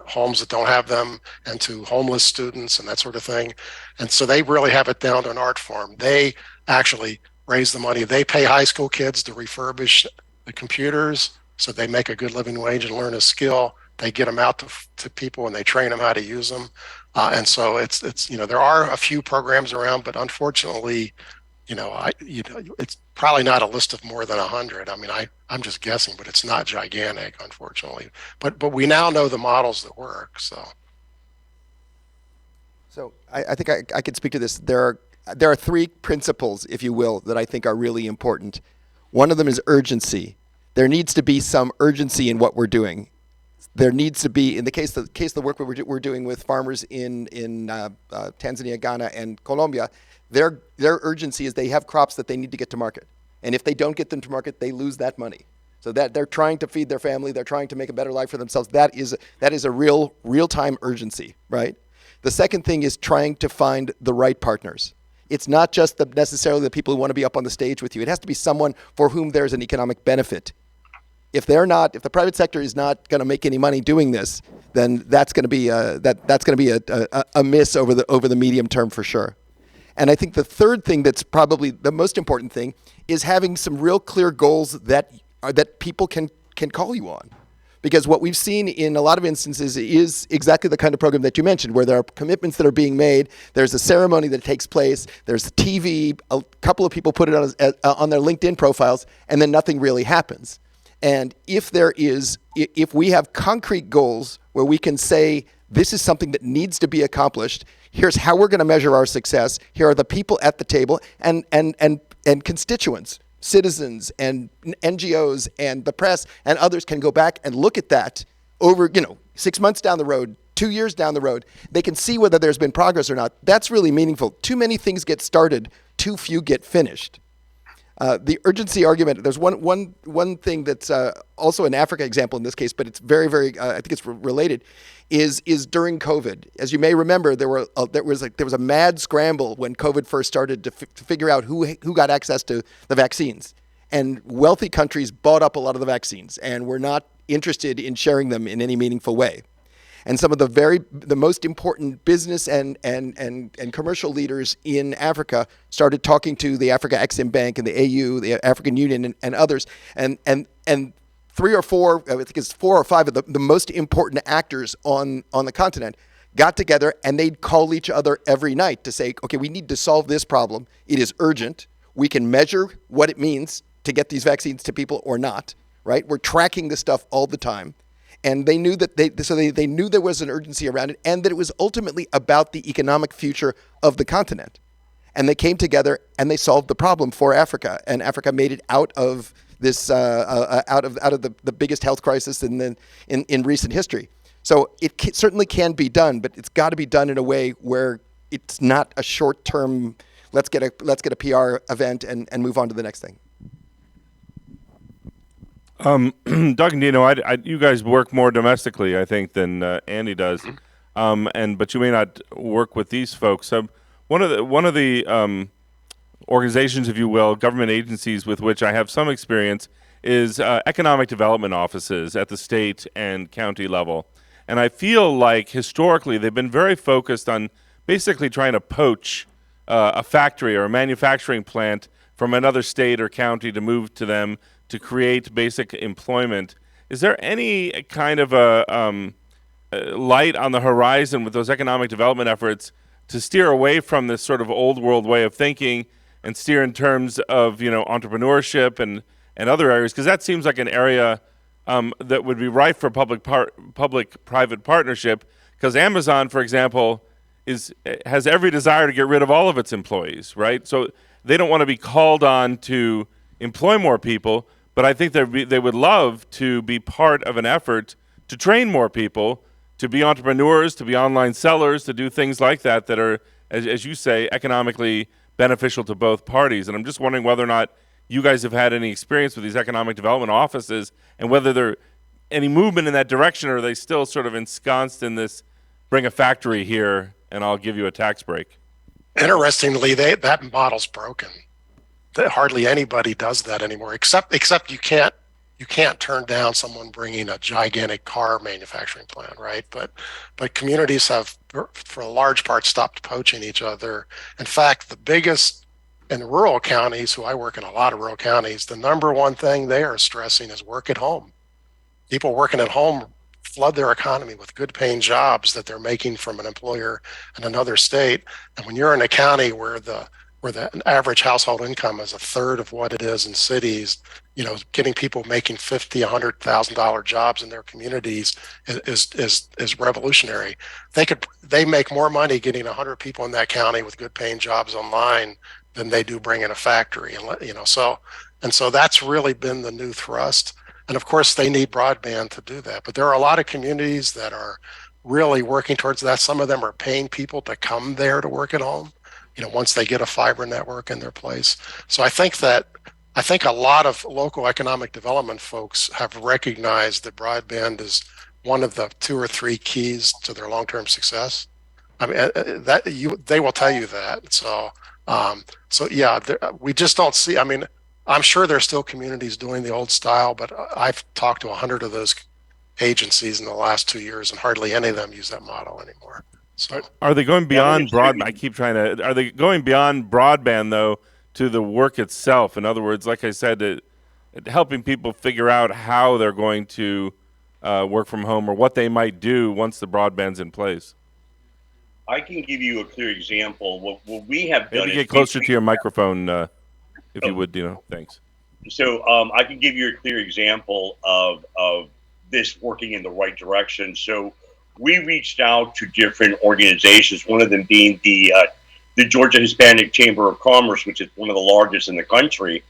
homes that don't have them, and to homeless students and that sort of thing. And so they really have it down to an art form. They actually raise the money. They pay high school kids to refurbish the computers so they make a good living wage and learn a skill. They get them out to people and they train them how to use them. And so it's there are a few programs around, but unfortunately, it's probably not a list of more than 100. I mean, I'm just guessing, but it's not gigantic, unfortunately. But we now know the models that work. So I think I could speak to this. There are three principles, if you will, that I think are really important. One of them is urgency. There needs to be some urgency in what we're doing. There needs to be, in the case of the work we're doing with farmers in Tanzania, Ghana, and Colombia, their urgency is they have crops that they need to get to market, and if they don't get them to market, they lose that money. So that they're trying to feed their family, they're trying to make a better life for themselves. That is a real-time urgency, right? The second thing is trying to find the right partners. It's not just necessarily the people who want to be up on the stage with you. It has to be someone for whom there's an economic benefit. If the private sector is not going to make any money doing this, then that's going to be a miss over the medium term for sure. And I think the third thing that's probably the most important thing is having some real clear goals that people can call you on. Because what we've seen in a lot of instances is exactly the kind of program that you mentioned, where there are commitments that are being made, there's a ceremony that takes place, there's TV, a couple of people put it on their LinkedIn profiles, and then nothing really happens. And if we have concrete goals where we can say, this is something that needs to be accomplished, here's how we're going to measure our success, here are the people at the table, and constituents, citizens and NGOs and the press and others can go back and look at that over, 6 months down the road, 2 years down the road. They can see whether there's been progress or not. That's really meaningful. Too many things get started, too few get finished. The urgency argument, there's one thing that's also an Africa example in this case, but it's very, very, I think it's related, is during COVID. As you may remember, there was a mad scramble when COVID first started to figure out who got access to the vaccines. And wealthy countries bought up a lot of the vaccines and were not interested in sharing them in any meaningful way. And some of the most important business and commercial leaders in Africa started talking to the Africa Exim Bank and the AU, the African Union, and others. And 3 or 4, I think it's 4 or 5 of the most important actors on the continent got together, and they'd call each other every night to say, okay, we need to solve this problem. It is urgent. We can measure what it means to get these vaccines to people or not, right? We're tracking this stuff all the time. And they knew that they knew there was an urgency around it, and that it was ultimately about the economic future of the continent. And they came together and they solved the problem for Africa, and Africa made it out of this out of the biggest health crisis in recent history. So it certainly can be done, but it's got to be done in a way where it's not a short-term. Let's get a PR event and move on to the next thing. Doug and Dino, you guys work more domestically, I think, than Andy does, but you may not work with these folks. One of the organizations, if you will, government agencies with which I have some experience is economic development offices at the state and county level, and I feel like historically they've been very focused on basically trying to poach a factory or a manufacturing plant from another state or county to move to them to create basic employment. Is there any kind of a light on the horizon with those economic development efforts to steer away from this sort of old world way of thinking and steer in terms of entrepreneurship and other areas? Because that seems like an area that would be ripe for public-private partnership. Because Amazon, for example, has every desire to get rid of all of its employees, right? So they don't want to be called on to employ more people, but I think they would love to be part of an effort to train more people, to be entrepreneurs, to be online sellers, to do things like that are, as you say, economically beneficial to both parties. And I'm just wondering whether or not you guys have had any experience with these economic development offices and whether there any movement in that direction, or are they still sort of ensconced in this, bring a factory here and I'll give you a tax break? Interestingly, that model's broken. Hardly anybody does that anymore, except you can't turn down someone bringing a gigantic car manufacturing plant, right? But communities have, for a large part, stopped poaching each other. In fact, the biggest in rural counties, I work in a lot of rural counties, the number one thing they are stressing is work at home. People working at home flood their economy with good paying jobs that they're making from an employer in another state. And when you're in a county where the average household income is a third of what it is in cities, getting people making $50,000-$100,000 jobs in their communities is revolutionary. They make more money getting 100 people in that county with good paying jobs online than they do bringing a factory. And so that's really been the new thrust. And of course, they need broadband to do that. But there are a lot of communities that are really working towards that. Some of them are paying people to come there to work at home, once they get a fiber network in their place. So I think a lot of local economic development folks have recognized that broadband is one of the 2 or 3 keys to their long-term success. I mean, they will tell you that. So yeah, we just don't see. I mean, I'm sure there's still communities doing the old style, but I've talked to 100 of those agencies in the last 2 years, and hardly any of them use that model anymore. So Are they going beyond broadband? Are they going beyond broadband though to the work itself? In other words, like I said, helping people figure out how they're going to work from home or what they might do once the broadband's in place. I can give you a clear example. What we have done. Maybe get closer to your microphone, if you would, Dino. Thanks. So I can give you a clear example of this working in the right direction. So we reached out to different organizations, one of them being the Georgia Hispanic Chamber of Commerce, which is one of the largest in the country.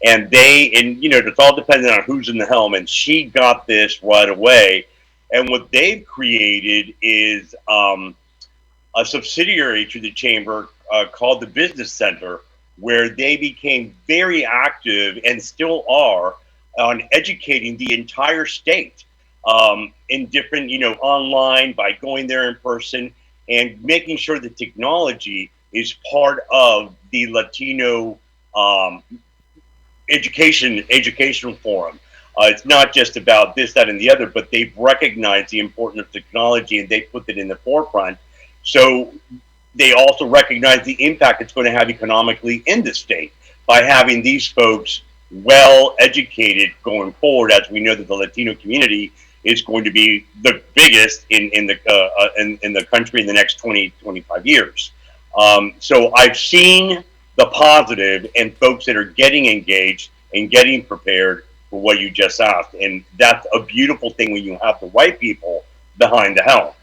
And it's all dependent on who's in the helm. And she got this right away. And what they've created is a subsidiary to the chamber called the Business Center, where they became very active and still are on educating the entire state in different, online, by going there in person and making sure that technology is part of the Latino education forum. It's not just about this, that, and the other, but they've recognized the importance of technology and they put it in the forefront. So they also recognize the impact it's going to have economically in the state by having these folks well educated going forward, as we know that the Latino community is going to be the biggest in the country in the next 20-25 years. So I've seen the positive and folks that are getting engaged and getting prepared for what you just asked, and that's a beautiful thing when you have the right people behind the helm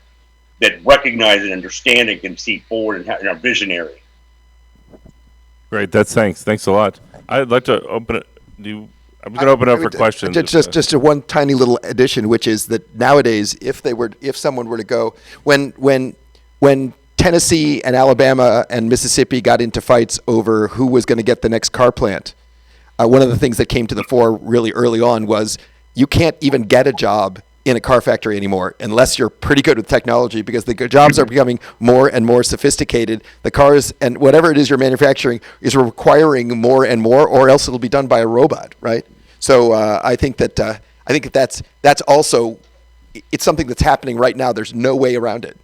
that recognize and understand and can see forward and are visionary. Great, thanks a lot. I'd like to open it. I'm going to open it up for questions. Just a one tiny little addition, which is that nowadays, if someone were to go, when Tennessee and Alabama and Mississippi got into fights over who was going to get the next car plant, one of the things that came to the fore really early on was you can't even get a job in a car factory anymore unless you're pretty good with technology, because the jobs are becoming more and more sophisticated. The cars and whatever it is you're manufacturing is requiring more and more, or else it'll be done by a robot, right? So I think that's also, it's something that's happening right now. There's no way around it.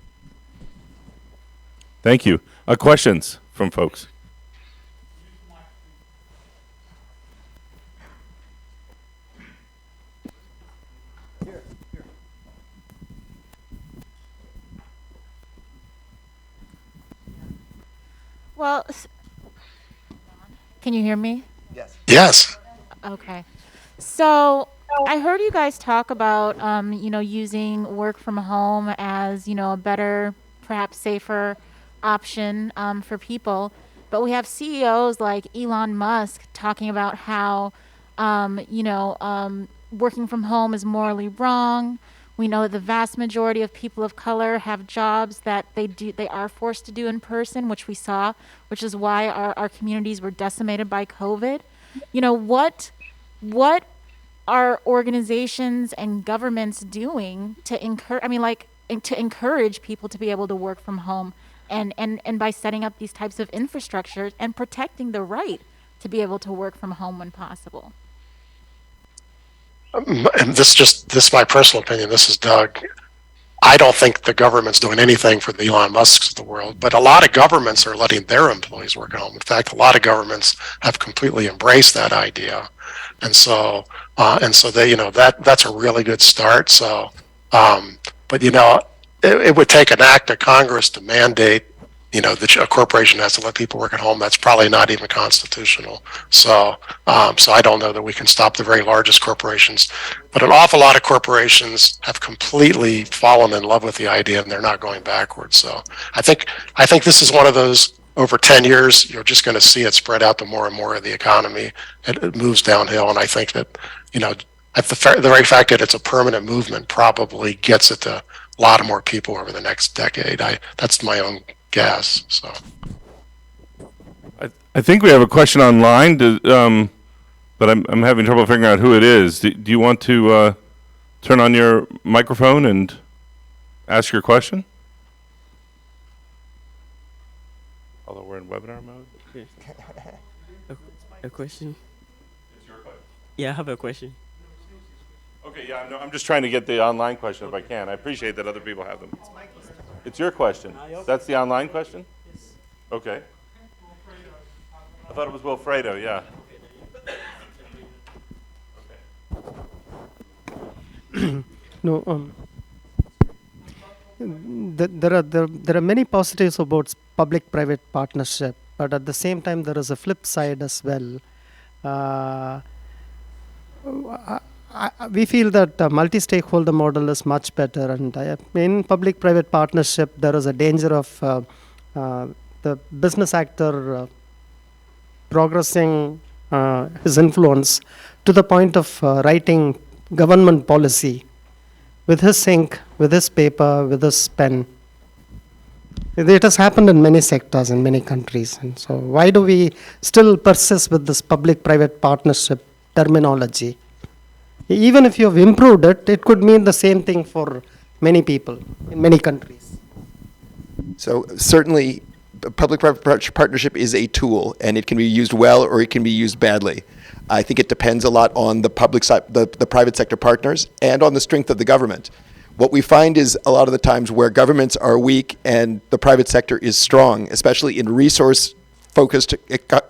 Thank you. Questions from folks? Well, can you hear me? Yes. Okay. So I heard you guys talk about, using work from home as, a better, perhaps safer option for people. But we have CEOs like Elon Musk talking about how, working from home is morally wrong. We know that the vast majority of people of color have jobs that they are forced to do in person, which we saw, which is why our communities were decimated by COVID. What are organizations and governments doing to encourage people to be able to work from home, and by setting up these types of infrastructures and protecting the right to be able to work from home when possible? And this is my personal opinion. This is Doug. I don't think the government's doing anything for the Elon Musks of the world, but a lot of governments are letting their employees work at home. In fact, a lot of governments have completely embraced that idea, and so they, that's a really good start. So, but it would take an act of Congress to mandate, a corporation has to let people work at home. That's probably not even constitutional. So I don't know that we can stop the very largest corporations, but an awful lot of corporations have completely fallen in love with the idea and they're not going backwards. So I think this is one of those, over 10 years, you're just going to see it spread out to more and more of the economy. It moves downhill. And I think that, the very fact that it's a permanent movement probably gets it to a lot of more people over the next decade. That's my own guess. So I think we have a question online, but I'm having trouble figuring out who it is. Do you want to turn on your microphone and ask your question? Although we're in webinar mode. A question? Yeah, I have a question. Okay, yeah, no, I'm just trying to get the online question if I can. I appreciate that other people have them. It's your question. That's the online question? Yes. Okay. I thought it was Wilfredo, yeah. No, there are many positives about public-private partnership, but at the same time there is a flip side as well. We feel that a multi-stakeholder model is much better, and in public-private partnership there is a danger of the business actor progressing his influence to the point of writing government policy with his ink, with his paper, with his pen. It has happened in many sectors in many countries, and so why do we still persist with this public-private partnership terminology? Even if you have improved it, it could mean the same thing for many people in many countries. So certainly, public-private partnership is a tool, and it can be used well or it can be used badly. I think it depends a lot on the public side, the private sector partners, and on the strength of the government. What we find is a lot of the times where governments are weak and the private sector is strong, especially in resource-focused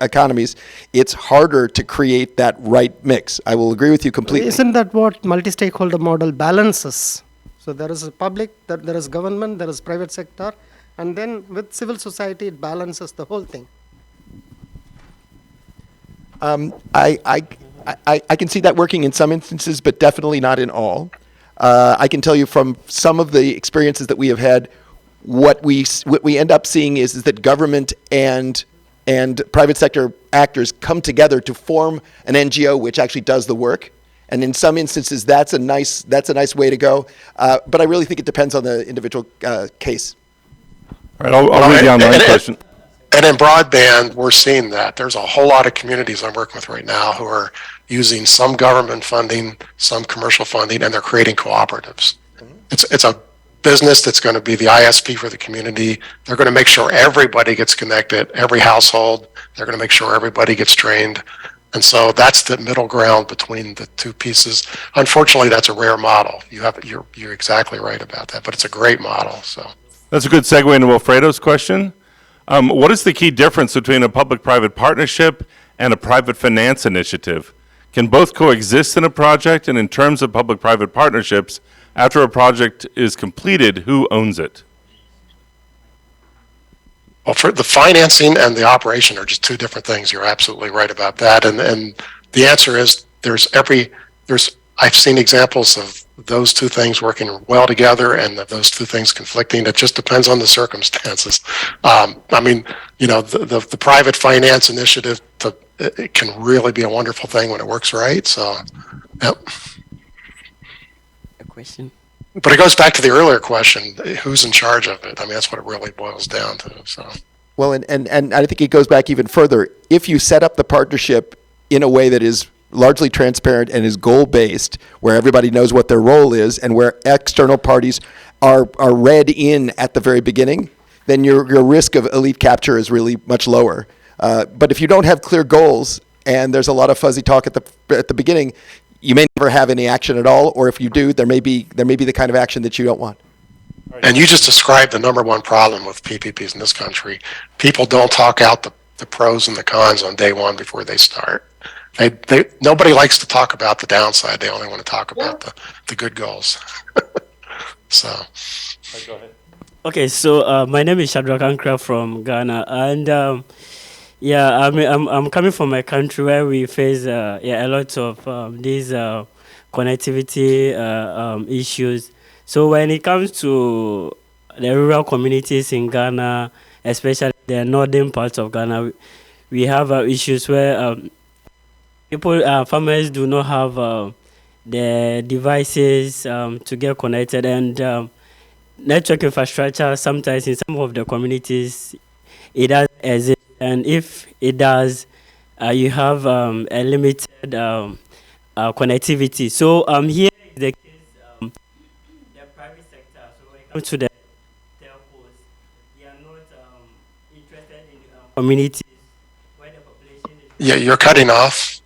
economies, it's harder to create that right mix. I will agree with you completely. Isn't that what multi-stakeholder model balances? So there is a public, there is government, there is private sector, and then with civil society, it balances the whole thing. I can see that working in some instances, but definitely not in all. I can tell you from some of the experiences that we have had, what we end up seeing is that government and private sector actors come together to form an NGO which actually does the work. And in some instances, that's a nice way to go. But I really think it depends on the individual case. All right, I'll read the online question. And in broadband, we're seeing that. There's a whole lot of communities I'm working with right now who are using some government funding, some commercial funding, and they're creating cooperatives. It's a business that's going to be the ISP for the community. They're going to make sure everybody gets connected, every household. They're going to make sure everybody gets trained. And so that's the middle ground between the two pieces. Unfortunately, that's a rare model. You're exactly right about that, but it's a great model. So that's a good segue into Wilfredo's question. What is the key difference between a public-private partnership and a private finance initiative? Can both coexist in a project? And in terms of public-private partnerships, after a project is completed, who owns it? Well, for the financing and the operation are just two different things. You're absolutely right about that. And the answer is I've seen examples of those two things working well together and of those two things conflicting. It just depends on the circumstances. The private finance initiative, it can really be a wonderful thing when it works right. So, yep. A question? But it goes back to the earlier question, who's in charge of it? I mean, that's what it really boils down to. So. Well, and I think it goes back even further. If you set up the partnership in a way that is largely transparent and is goal-based, where everybody knows what their role is and where external parties are read in at the very beginning, then your risk of elite capture is really much lower. But if you don't have clear goals and there's a lot of fuzzy talk at the beginning, you may never have any action at all, or if you do, there may be the kind of action that you don't want. And you just described the number one problem with PPPs in this country. People don't talk out the pros and the cons on day one before they start. Nobody likes to talk about the downside. They only want to talk about the good goals. So. Go ahead. Okay, so my name is Shadrach Ankra from Ghana, and yeah, I'm coming from a country where we face a lot of these connectivity issues. So when it comes to the rural communities in Ghana, especially the northern parts of Ghana, we have issues where farmers do not have the devices to get connected, and network infrastructure sometimes in some of the communities it does exist, and if it does, you have a limited connectivity. So here is the case, the private sector. So when it comes to the telcos, they are not interested in communities where the population is. Yeah, you're cutting off.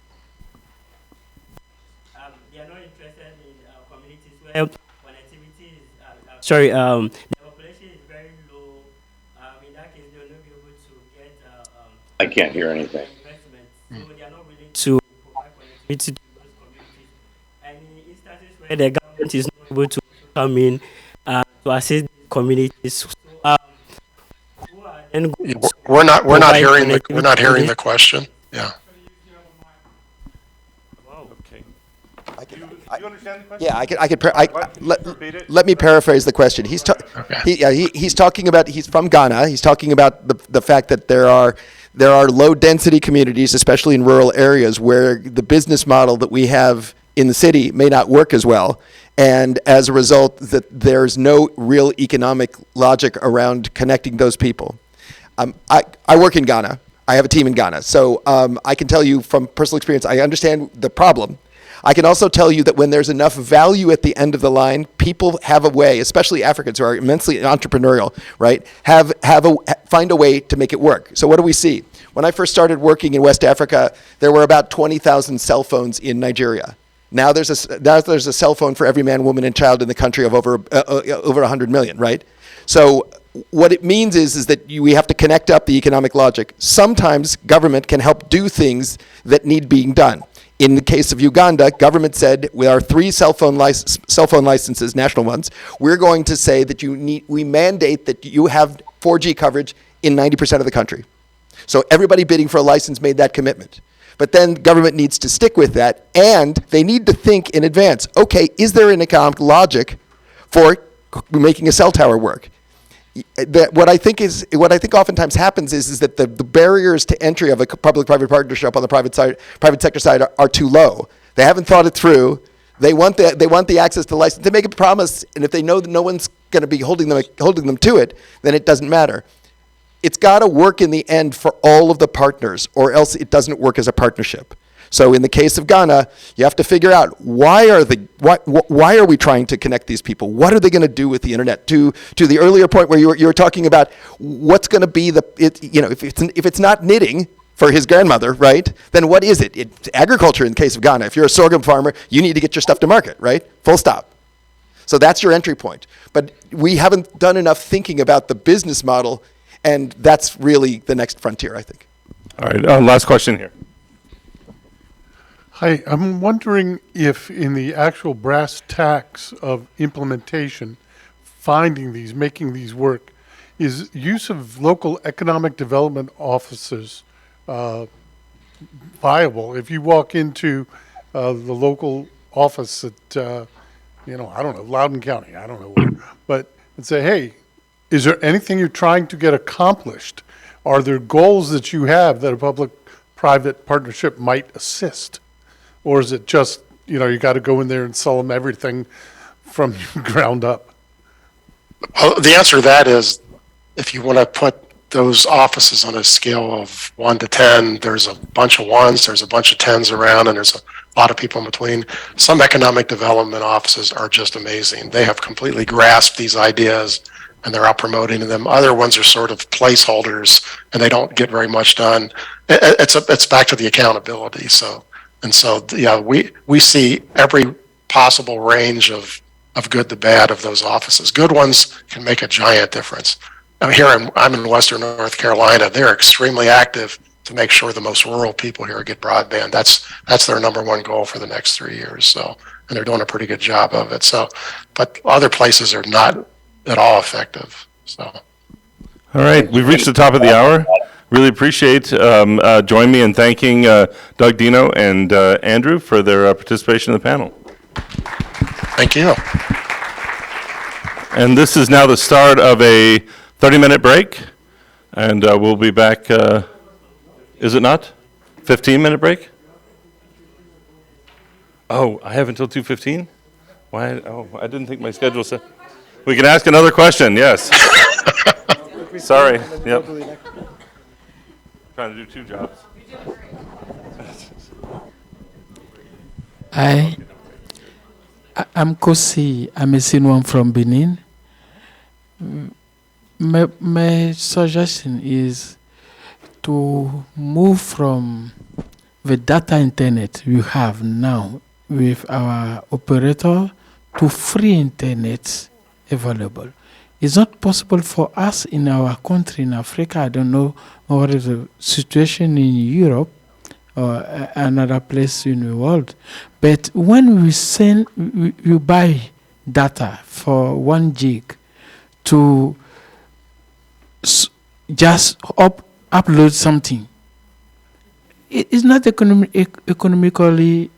They are not interested in communities where connectivity is. Sorry, the population is very low. In that case, they will not be able to get I can't hear anything. investment. So they are not willing to provide connectivity to those communities. And in instances where the government is not able to come in to assist these communities, so, who are then going to We're not provide hearing connectivity the question. Yeah. Okay. I can, Do you understand the question? yeah, Repeat it? let me paraphrase the question. He's talking about, he's from Ghana. He's talking about the fact that there are low density communities, especially in rural areas, where the business model that we have in the city may not work as well. And as a result, that there's no real economic logic around connecting those people. I work in Ghana. I have a team in Ghana. So I can tell you from personal experience, I understand the problem. I can also tell you that when there's enough value at the end of the line, people have a way, especially Africans who are immensely entrepreneurial, right? Find a way to make it work. So what do we see? When I first started working in West Africa, there were about 20,000 cell phones in Nigeria. Now there's a cell phone for every man, woman, and child in the country of over 100 million, right? So what it means is that we have to connect up the economic logic. Sometimes government can help do things that need being done. In the case of Uganda, government said with our 3 cell phone licenses, national ones, we're going to say that we mandate that you have 4G coverage in 90% of the country. So everybody bidding for a license made that commitment. But then government needs to stick with that, and they need to think in advance. Okay, is there an economic logic for making a cell tower work? What I think oftentimes happens is that the barriers to entry of a public-private partnership on the private sector side are too low. They haven't thought it through. They want the access to the license. They make a promise, and if they know that no one's going to be holding them to it, then it doesn't matter. It's got to work in the end for all of the partners, or else it doesn't work as a partnership. So in the case of Ghana, you have to figure out why are we trying to connect these people? What are they going to do with the internet? To the earlier point where you were talking about what's going to be if it's not knitting for his grandmother, right? Then what is it? It's agriculture in the case of Ghana. If you're a sorghum farmer, you need to get your stuff to market, right? Full stop. So that's your entry point. But we haven't done enough thinking about the business model, and that's really the next frontier, I think. All right, last question here. Hi, I'm wondering if in the actual brass tacks of implementation, making these work, is use of local economic development offices viable? If you walk into the local office at, I don't know, Loudoun County, I don't know where, but and say, hey, is there anything you're trying to get accomplished? Are there goals that you have that a public-private partnership might assist? Or is it just, you got to go in there and sell them everything from ground up? Well, the answer to that is, if you want to put those offices on a scale of 1 to 10, there's a bunch of 1s, there's a bunch of 10s around, and there's a lot of people in between. Some economic development offices are just amazing. They have completely grasped these ideas, and they're out promoting them. Other ones are sort of placeholders, and they don't get very much done. It's back to the accountability. So yeah, we see every possible range of good to bad of those offices. Good ones can make a giant difference. I'm in Western North Carolina. They're extremely active to make sure the most rural people here get broadband. That's their number one goal for the next 3 years. So, and they're doing a pretty good job of it. So, but other places are not at all effective. So, All right, we've reached the top of the hour. Really appreciate join me in thanking Doug, Dino, and Andrew for their participation in the panel. thank you. And this is now the start of a 30-minute break, and we'll be back, is it not? 15-minute break? Oh, I have until 2:15? Why? Oh, I didn't think my schedule said. We can ask another question, yes. Sorry, yep. Trying to do two jobs. I'm Kosi. I'm a senior from Benin. My suggestion is to move from the data internet we have now with our operator to free internet available. It's not possible for us in our country, in Africa. I don't know what is the situation in Europe or another place in the world. But when we buy data for 1 gig to just upload something, it is not economically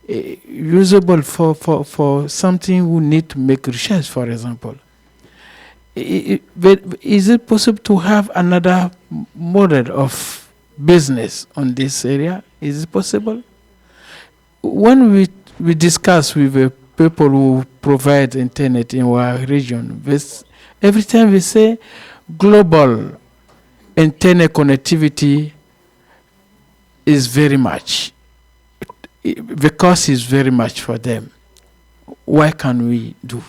usable for something we need to make research, for example. But is it possible to have another model of business on this area? Is it possible? When we discuss with the people who provide internet in our region, every time we say global internet connectivity is very much. The cost is very much for them. Why can we do?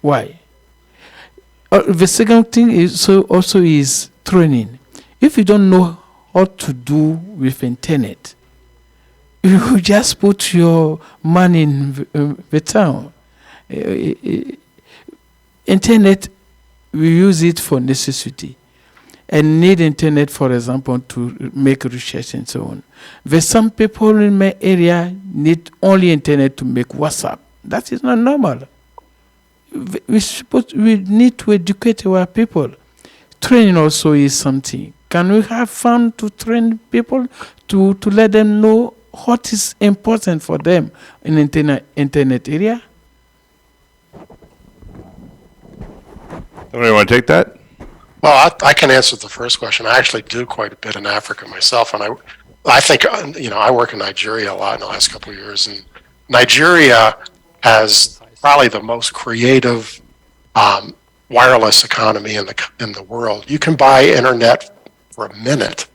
Why? The second thing is also is training. If you don't know what to do with internet, you just put your money in the town. Internet, we use it for necessity. And need internet, for example, to make research and so on. There's some people in my area need only internet to make WhatsApp. That is not normal. We need to educate our people. Training also is something. Can we have fun to train people to let them know what is important for them in internet area? Somebody want to take that? Well, I can answer the first question. I actually do quite a bit in Africa myself, and I think I work in Nigeria a lot in the last couple of years, and Nigeria has probably the most creative wireless economy in the world. You can buy internet for a minute.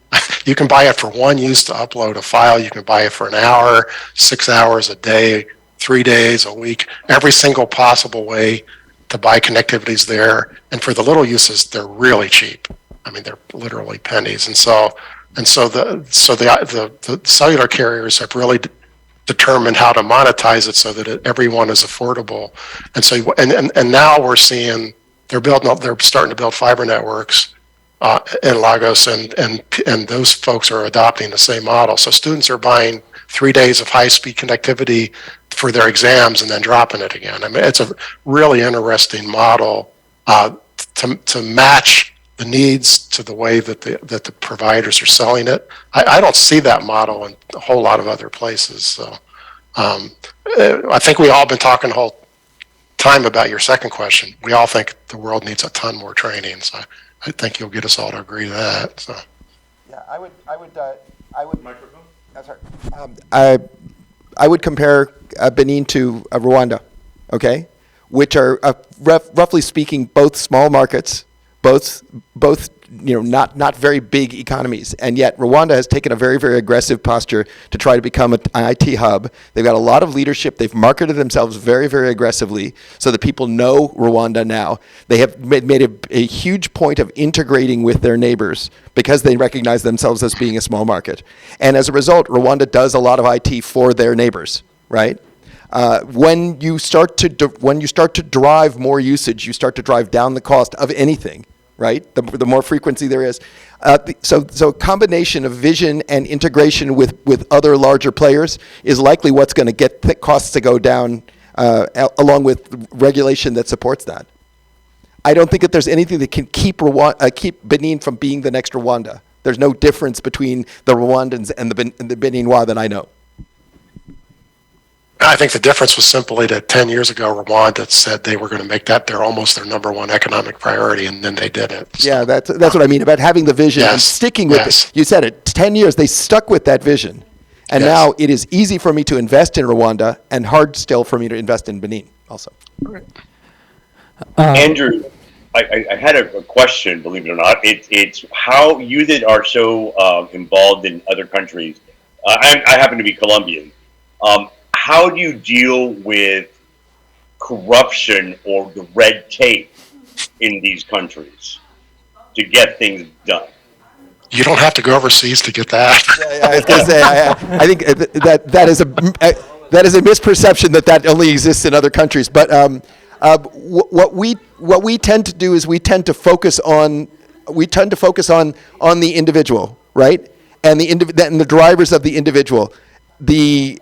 You can buy it for one use to upload a file. You can buy it for an hour, 6 hours a day, 3 days a week. Every single possible way to buy connectivities there, and for the little uses, they're really cheap. I mean, they're literally pennies, and so the cellular carriers have really determined how to monetize it so that everyone is affordable, and so and now we're seeing they're starting to build fiber networks in Lagos, and those folks are adopting the same model. So students are buying 3 days of high-speed connectivity for their exams and then dropping it again. I mean, it's a really interesting model to match the needs to the way that the providers are selling it. I don't see that model in a whole lot of other places. So I think we all been talking the whole time about your second question. We all think the world needs a ton more training. So I think you'll get us all to agree to that. So. Yeah, I would. Microphone. Sorry. I would compare Benin to Rwanda, okay, which are roughly speaking both small markets, both not very big economies, and yet Rwanda has taken a very, very aggressive posture to try to become an IT hub. They've got a lot of leadership. They've marketed themselves very, very aggressively so that people know Rwanda now. They have made a huge point of integrating with their neighbors because they recognize themselves as being a small market. And as a result, Rwanda does a lot of IT for their neighbors, right? When you start to drive more usage, you start to drive down the cost of anything, right? The more frequency there is. So a combination of vision and integration with other larger players is likely what's going to get costs to go down, along with regulation that supports that. I don't think that there's anything that can keep keep Benin from being the next Rwanda. There's no difference between the Rwandans and the Beninois that I know. I think the difference was simply that 10 years ago, Rwanda said they were going to make that their number one economic priority, and then they did it. So, Yeah, that's what I mean about having the vision and Yes, sticking with yes. it. You said it, 10 years, they stuck with that vision. And Yes. now it is easy for me to invest in Rwanda and hard still for me to invest in Benin also. Andrew, I had a question, believe it or not. It's how you that are so involved in other countries. I happen to be Colombian. How do you deal with corruption or the red tape in these countries to get things done? You don't have to go overseas to get that. Yeah, I was going to say, I think that is a misperception that only exists in other countries. But what we tend to do is we tend to focus on the individual, right? And the drivers of the individual. The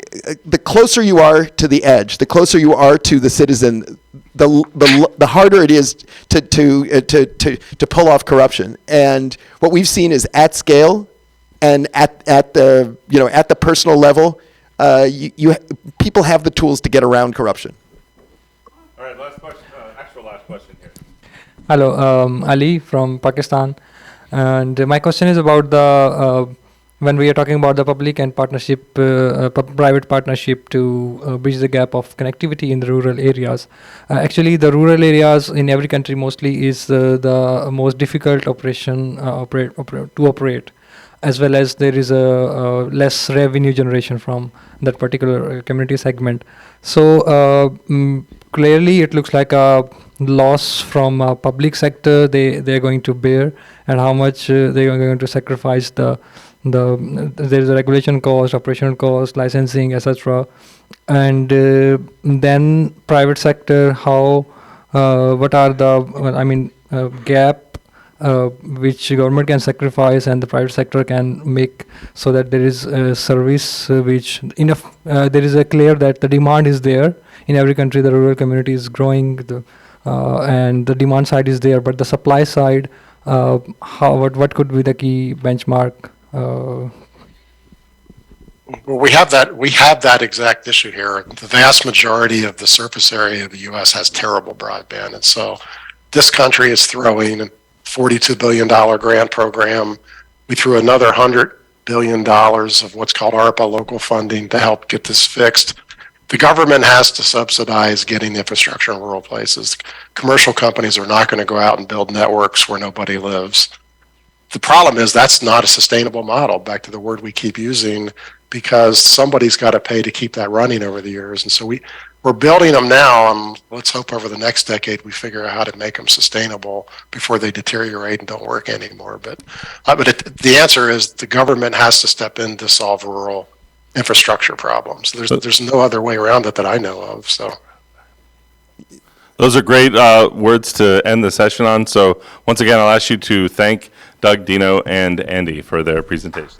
closer you are to the edge, the closer you are to the citizen, the harder it is to pull off corruption. And what we've seen is at scale and at the personal level, people have the tools to get around corruption. All right, last question, actual last question here. Hello, Ali from Pakistan, and my question is about the when we are talking about the public and private partnership to bridge the gap of connectivity in the rural areas. Actually, the rural areas in every country mostly is the most difficult to operate, as well as there is a less revenue generation from that particular community segment. So clearly, it looks like a loss from public sector they're going to bear, and how much they are going to sacrifice there is a regulation cost, operational cost, licensing, etc. And then private sector, what are the gap which government can sacrifice and the private sector can make, so that there is a service which enough. There is a clear that the demand is there in every country. The rural community is growing, and the demand side is there, but the supply side, what could be the key benchmark? Well, we have that exact issue here. The vast majority of the surface area of the U.S. has terrible broadband, and so this country is throwing a $42 billion grant program. We threw another $100 billion of what's called ARPA local funding to help get this fixed. The government has to subsidize getting infrastructure in rural places. Commercial companies are not going to go out and build networks where nobody lives. The problem is that's not a sustainable model, back to the word we keep using, because somebody's got to pay to keep that running over the years. And so we're building them now, and let's hope over the next decade we figure out how to make them sustainable before they deteriorate and don't work anymore. But the answer is the government has to step in to solve rural infrastructure problems. There's no other way around it that I know of. So Those are great words to end the session on. So once again, I'll ask you to thank Doug, Dino, and Andy for their presentation.